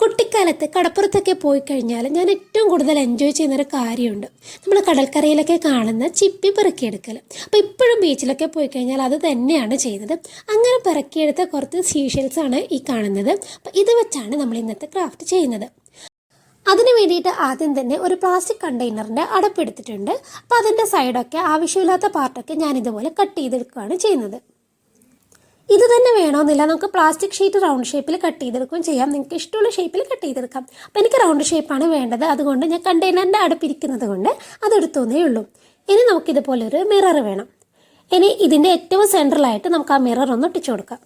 കുട്ടിക്കാലത്ത് കടപ്പുറത്തൊക്കെ പോയി കഴിഞ്ഞാൽ ഞാൻ ഏറ്റവും കൂടുതൽ എൻജോയ് ചെയ്യുന്നൊരു കാര്യമുണ്ട്. നമ്മൾ കടൽക്കരയിലൊക്കെ കാണുന്ന ചിപ്പി പെറുക്കിയെടുക്കൽ. അപ്പോൾ ഇപ്പോഴും ബീച്ചിലൊക്കെ പോയി കഴിഞ്ഞാൽ അത് തന്നെയാണ് ചെയ്യുന്നത്. അങ്ങനെ പെറുക്കിയെടുത്ത കുറച്ച് സീഷെൽസാണ് ഈ കാണുന്നത്. അപ്പോൾ ഇത് വെച്ചാണ് നമ്മൾ ഇന്നത്തെ ക്രാഫ്റ്റ് ചെയ്യുന്നത്. അതിന് വേണ്ടിയിട്ട് ആദ്യം തന്നെ ഒരു പ്ലാസ്റ്റിക് കണ്ടെയ്നറിൻ്റെ അടപ്പെടുത്തിട്ടുണ്ട്. അപ്പോൾ അതിൻ്റെ സൈഡൊക്കെ ആവശ്യമില്ലാത്ത പാർട്ടൊക്കെ ഞാൻ ഇതുപോലെ കട്ട് ചെയ്തെടുക്കുകയാണ് ചെയ്യുന്നത്. ഇത് തന്നെ വേണമെന്നില്ല, നമുക്ക് പ്ലാസ്റ്റിക് ഷീറ്റ് റൗണ്ട് ഷേപ്പിൽ കട്ട് ചെയ്തെടുക്കുകയും ചെയ്യാം. നിങ്ങൾക്ക് ഇഷ്ടമുള്ള ഷേപ്പിൽ കട്ട് ചെയ്തെടുക്കാം. അപ്പോൾ എനിക്ക് റൗണ്ട് ഷേപ്പാണ് വേണ്ടത്, അതുകൊണ്ട് ഞാൻ കണ്ടെയ്നറിൻ്റെ അടുപ്പിരിക്കുന്നത് കൊണ്ട് അതെടുത്തോന്നേ ഉള്ളൂ. ഇനി നമുക്കിതുപോലെ ഒരു മിറർ വേണം. ഇനി ഇതിൻ്റെ ഏറ്റവും സെൻട്രലായിട്ട് നമുക്ക് ആ മിറർ ഒന്ന് ഒട്ടിച്ചു കൊടുക്കാം.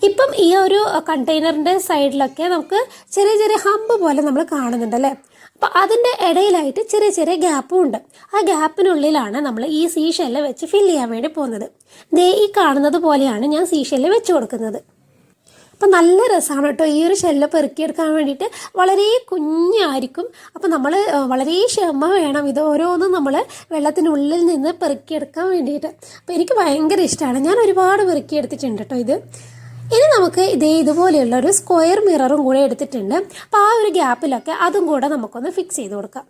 ഇപ്പം ഈ ഒരു കണ്ടെയ്നറിൻ്റെ സൈഡിലൊക്കെ നമുക്ക് ചെറിയ ചെറിയ ഹമ്പ് പോലെ നമ്മൾ കാണുന്നുണ്ടല്ലേ. അപ്പോൾ അതിൻ്റെ ഇടയിലായിട്ട് ചെറിയ ചെറിയ ഗ്യാപ്പും ഉണ്ട്. ആ ഗ്യാപ്പിനുള്ളിലാണ് നമ്മൾ ഈ സീഷെല്ല് വെച്ച് ഫില്ല് ചെയ്യാൻ വേണ്ടി പോകുന്നത്. ദേ ഈ കാണുന്നത് പോലെയാണ് ഞാൻ സീഷെല്ല് വെച്ച് കൊടുക്കുന്നത്. അപ്പം നല്ല രസമാണ് കേട്ടോ ഈ ഒരു ഷെല്ല് പെറുക്കിയെടുക്കാൻ വേണ്ടിയിട്ട്. വളരെ കുഞ്ഞായിരിക്കും. അപ്പോൾ നമ്മൾ വളരെ ക്ഷമ വേണം ഇത് ഓരോന്നും നമ്മൾ വെള്ളത്തിനുള്ളിൽ നിന്ന് പെറുക്കിയെടുക്കാൻ വേണ്ടിയിട്ട്. അപ്പോൾ എനിക്ക് ഭയങ്കര ഇഷ്ടമാണ്. ഞാൻ ഒരുപാട് പെറുക്കിയെടുത്തിട്ടുണ്ട് കേട്ടോ ഇത്. ഇനി നമുക്ക് ഇതുപോലെയുള്ള ഒരു സ്ക്വയർ മിററും കൂടെ എടുത്തിട്ടുണ്ട്. അപ്പോൾ ആ ഒരു ഗ്യാപ്പിലൊക്കെ അതും കൂടെ നമുക്കൊന്ന് ഫിക്സ് ചെയ്ത് കൊടുക്കാം.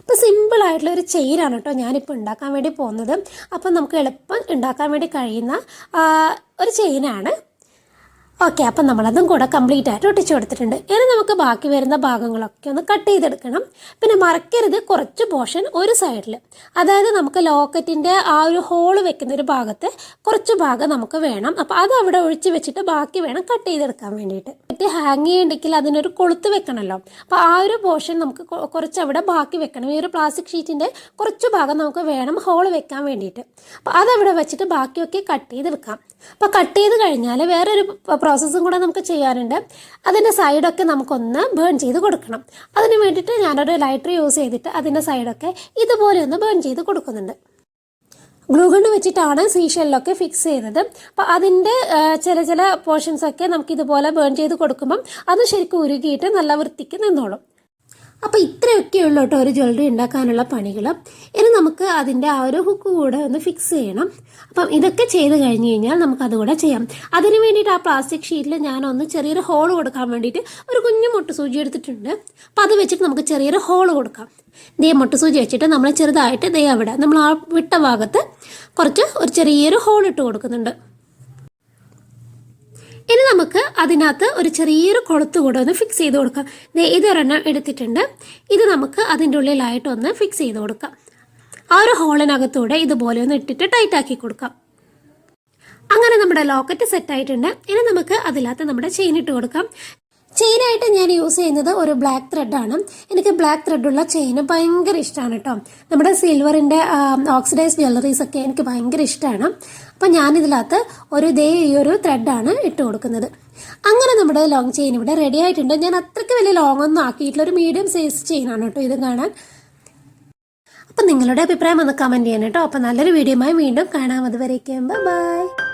അപ്പോൾ സിമ്പിളായിട്ടുള്ള ഒരു ചെയിനാണ് കേട്ടോ ഞാനിപ്പോൾ ഉണ്ടാക്കാൻ വേണ്ടി പോകുന്നത്. അപ്പം നമുക്ക് എളുപ്പം ഉണ്ടാക്കാൻ വേണ്ടി കഴിയുന്ന ഒരു ചെയിനാണ്. ഓക്കെ, അപ്പം നമ്മളതും കൂടെ കംപ്ലീറ്റ് ആയിട്ട് ഒട്ടിച്ചു കൊടുത്തിട്ടുണ്ട്. ഇനി നമുക്ക് ബാക്കി വരുന്ന ഭാഗങ്ങളൊക്കെ ഒന്ന് കട്ട് ചെയ്തെടുക്കണം. പിന്നെ മറക്കരുത് കുറച്ച് പോർഷൻ ഒരു സൈഡിൽ, അതായത് നമുക്ക് ലോക്കറ്റിൻ്റെ ആ ഒരു ഹോള് വെക്കുന്ന ഒരു ഭാഗത്ത് കുറച്ച് ഭാഗം നമുക്ക് വേണം. അപ്പോൾ അത് അവിടെ ഒഴിച്ച് വെച്ചിട്ട് ബാക്കി വേണം കട്ട് ചെയ്തെടുക്കാൻ വേണ്ടിയിട്ട്. ഹാങ് ചെയ്യണ്ടെങ്കിൽ അതിനൊരു കൊളുത്ത് വെക്കണമല്ലോ. അപ്പോൾ ആ ഒരു പോർഷൻ നമുക്ക് കുറച്ച് അവിടെ ബാക്കി വെക്കണം. ഈ ഒരു പ്ലാസ്റ്റിക് ഷീറ്റിൻ്റെ കുറച്ച് ഭാഗം നമുക്ക് വേണം ഹോള് വെക്കാൻ വേണ്ടിയിട്ട്. അപ്പോൾ അതവിടെ വെച്ചിട്ട് ബാക്കിയൊക്കെ കട്ട് ചെയ്തെടുക്കാം. അപ്പോൾ കട്ട് ചെയ്ത് കഴിഞ്ഞാൽ വേറൊരു പ്രോസസ്സും കൂടെ നമുക്ക് ചെയ്യാനുണ്ട്. അതിൻ്റെ സൈഡൊക്കെ നമുക്കൊന്ന് ബേൺ ചെയ്ത് കൊടുക്കണം. അതിന് വേണ്ടിയിട്ട് ഞാനൊരു ലൈറ്റർ യൂസ് ചെയ്തിട്ട് അതിൻ്റെ സൈഡൊക്കെ ഇതുപോലെ ഒന്ന് ബേൺ ചെയ്ത് കൊടുക്കുന്നുണ്ട്. ഗ്ലൂ ഗണ്ണ് വെച്ചിട്ടാണ് സീഷെല്ലൊക്കെ ഫിക്സ് ചെയ്തത്. അപ്പോൾ അതിൻ്റെ ചില പോർഷൻസൊക്കെ നമുക്ക് ഇതുപോലെ ബേൺ ചെയ്ത് കൊടുക്കുമ്പം അത് ശരിക്കും ഉരുകിയിട്ട് നല്ല വൃത്തിക്ക് നിന്നോളും. അപ്പോൾ ഇത്രയൊക്കെ ഉള്ളൂ കേട്ടോ ഒരു ജ്വല്ലറി ഉണ്ടാക്കാനുള്ള പണികൾ. ഇനി നമുക്ക് അതിൻ്റെ ആ ഒരു ഹുക്ക് കൂടെ ഒന്ന് ഫിക്സ് ചെയ്യണം. അപ്പം ഇതൊക്കെ ചെയ്ത് കഴിഞ്ഞ് കഴിഞ്ഞാൽ നമുക്ക് അതുകൂടെ ചെയ്യാം. അതിന് വേണ്ടിയിട്ട് ആ പ്ലാസ്റ്റിക് ഷീറ്റിൽ ഞാനൊന്ന് ചെറിയൊരു ഹോൾ കൊടുക്കാൻ വേണ്ടിയിട്ട് ഒരു കുഞ്ഞു മുട്ടുസൂചി എടുത്തിട്ടുണ്ട്. അപ്പം അത് വെച്ചിട്ട് നമുക്ക് ചെറിയൊരു ഹോൾ കൊടുക്കാം. ദേ മുട്ടുസൂചി വെച്ചിട്ട് നമ്മൾ ചെറുതായിട്ട് ദേ അവിടെ നമ്മൾ ആ വിട്ട ഭാഗത്ത് ഒരു ചെറിയൊരു ഹോൾ ഇട്ട് കൊടുക്കുന്നുണ്ട്. ഇനി നമുക്ക് അതിനകത്ത് ഒരു ചെറിയൊരു കൊളുത്ത് കൂടെ ഒന്ന് ഫിക്സ് ചെയ്ത് കൊടുക്കാം. ഇതൊരെണ്ണം എടുത്തിട്ടുണ്ട്. ഇത് നമുക്ക് അതിൻ്റെ ഉള്ളിലായിട്ടൊന്ന് ഫിക്സ് ചെയ്ത് കൊടുക്കാം. ആ ഒരു ഹോളിനകത്തൂടെ ഇതുപോലെ ഒന്ന് ഇട്ടിട്ട് ടൈറ്റാക്കി കൊടുക്കാം. അങ്ങനെ നമ്മുടെ ലോക്കറ്റ് സെറ്റായിട്ടുണ്ട്. ഇനി നമുക്ക് അതിനകത്ത് നമ്മുടെ ചെയിൻ ഇട്ട് കൊടുക്കാം. ചെയിനായിട്ട് ഞാൻ യൂസ് ചെയ്യുന്നത് ഒരു ബ്ലാക്ക് ത്രെഡാണ്. എനിക്ക് ബ്ലാക്ക് ത്രെഡുള്ള ചെയിന് ഭയങ്കര ഇഷ്ടമാണ് കേട്ടോ. നമ്മുടെ സിൽവറിൻ്റെ ഓക്സിഡൈസ് ജ്വല്ലറീസ് ഒക്കെ എനിക്ക് ഭയങ്കര ഇഷ്ടമാണ്. അപ്പം ഞാനിതിനകത്ത് ഈ ഒരു ത്രെഡാണ് ഇട്ട് കൊടുക്കുന്നത്. അങ്ങനെ നമ്മുടെ ലോങ് ചെയിൻ ഇവിടെ റെഡി ആയിട്ടുണ്ട്. ഞാൻ അത്രയ്ക്ക് വലിയ ലോങ് ഒന്നും ആക്കിയിട്ടുള്ള ഒരു മീഡിയം സൈസ് ചെയിനാണ് കേട്ടോ ഇത് കാണാൻ. അപ്പം നിങ്ങളുടെ അഭിപ്രായം ഒന്ന് കമൻറ്റ് ചെയ്യണം കേട്ടോ. അപ്പം നല്ലൊരു വീഡിയോയുമായി വീണ്ടും കാണാം. അതുവരേക്കും ബൈ.